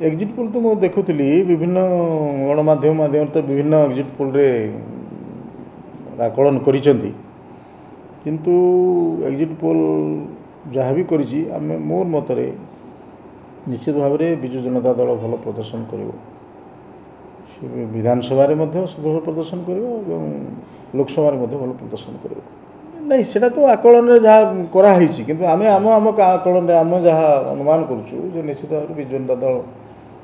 exit poll तो मुझे देखुली विभिन्न गणमाध्यम माध्यम तो विभिन्न एग्जिट पोल रे आकलन करिसेंती किंतु एग्जिट पोल जहाँ भी करिछि आमे मोर मतरे निश्चित भाव में विजु जनता दल भल प्रदर्शन कर विधानसभा भल प्रदर्शन कर लोकसभा भल प्रदर्शन कर नहीं सेटा तो आकलन जहाँ कराई किंतु आमे आम आम आकलन आम जहाँ अनुमान करुँ निश्चित भाव में विजु जनता दल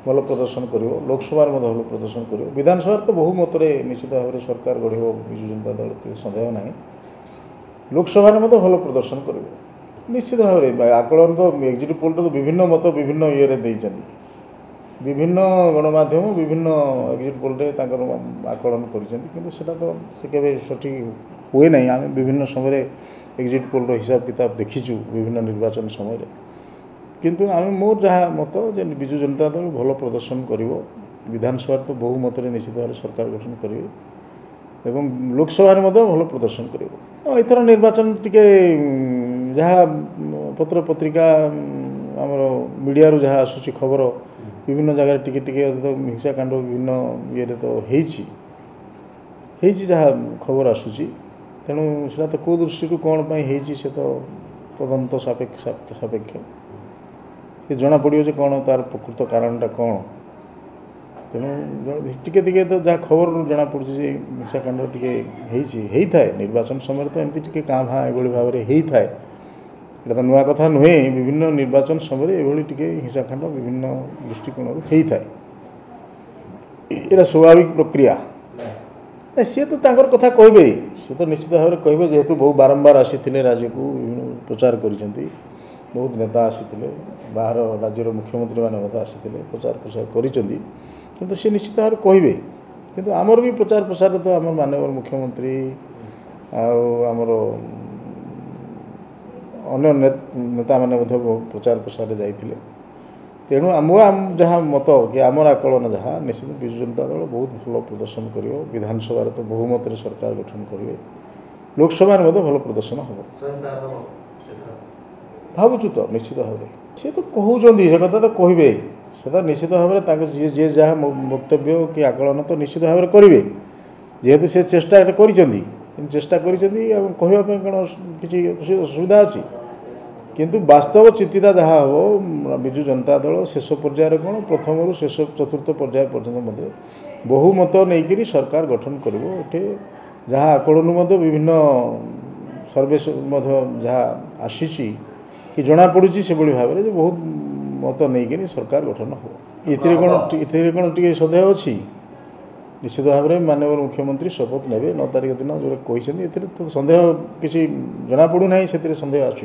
भल प्रदर्शन कर लोकसभा भल प्रदर्शन कर विधानसभा तो बहु मत निश्चित भाव में सरकार गढ़ विजु जनता दल सन्देह ना लोकसभा भल प्रदर्शन कर निश्चित भाव में आकलन तो एग्जिट पोल तो विभिन्न मत विभिन्न ये विभिन्न गणमाध्यम विभिन्न एग्जिट पोल आकलन कर सठिक हुए ना आम विभिन्न समय एग्जिट पोल हिसाब किताब देखीचु विभिन्न निर्वाचन समय किंतु आम मोर जहाँ मत जे विजु जनता दल भल प्रदर्शन कर विधानसभा तो बहु मत निश्चित भाव सरकार गठन करेंगे एवं लोकसभा भल प्रदर्शन कर एथर निर्वाचन टिके जहाँ पत्र पत्रिका आमर मीडिया रू जहाँ आसूची खबर विभिन्न जगह टिके टिके तो हिंसाकांड विभिन्न ये तो जहाँ खबर आसूची तेणु से तो कौ दृष्टि कौन से तो तदंत सापेक्ष ये जना पड़ो जे कौन तार प्रकृत कारणटा कौन तेणु टिके टिके तो जहाँ खबर जना पड़ी हिंसाकांड टिके थाए निर्वाचन समय तो एमती टिके काँ भाँ ये भाव में होता है ये तो नुआ कथा नुहे विभिन्न निर्वाचन समय ये टिके हिंसाकांड विभिन्न दृष्टिकोण होता है ये स्वाभाविक प्रक्रिया सी तो तांकर कथा कहे सी तो निश्चित भाव में कहे जेहेतु बहु बारंबार आसी राज्य को प्रचार कर बहुत नेता आसी बाहर राज्यर मुख्यमंत्री मैंने आसी प्रचार प्रसार कर सी निश्चित भाव में कहे किंतु आमर भी प्रचार प्रसार तो आम माननीय मुख्यमंत्री आमर अन्य नेता मैंने प्रचार प्रसार जाते तेणु आम जहाँ मत कि आमर आकलन जहाँ निश्चित विजु जनता दल बहुत भल प्रदर्शन कर विधानसभा तो बहुमत सरकार गठन करेंगे लोकसभा भल प्रदर्शन हम भावुँ तो निश्चित भाव में सी तो कहते से कथा तो कहे से निश्चित भाव में जी जहाँ वक्तव्य कि आकलन तो निश्चित भाव में करेंगे जेहेतु से चेष्टा चेष्टा कहवाई कौन किसी असुविधा अच्छी किंतु वास्तव चिंता जहाँ हम विजु जनता दल शेष पर्यायर कौन प्रथम रु शेष चतुर्थ पर्याय पर्यटन मध्य बहुमत नहीं सरकार गठन करे जहाँ आकलन विभिन्न सर्वे जहाँ आसी कि जना पड़ी से भाव में बहुत मत नहीं सरकार गठन हो ये कौन टे सन्देह अच्छी निश्चित भाव में माननीय मुख्यमंत्री शपथ ने 9 तारिख दिन जो कहते तो सन्देह किसी जना पड़ूना से सन्देह आस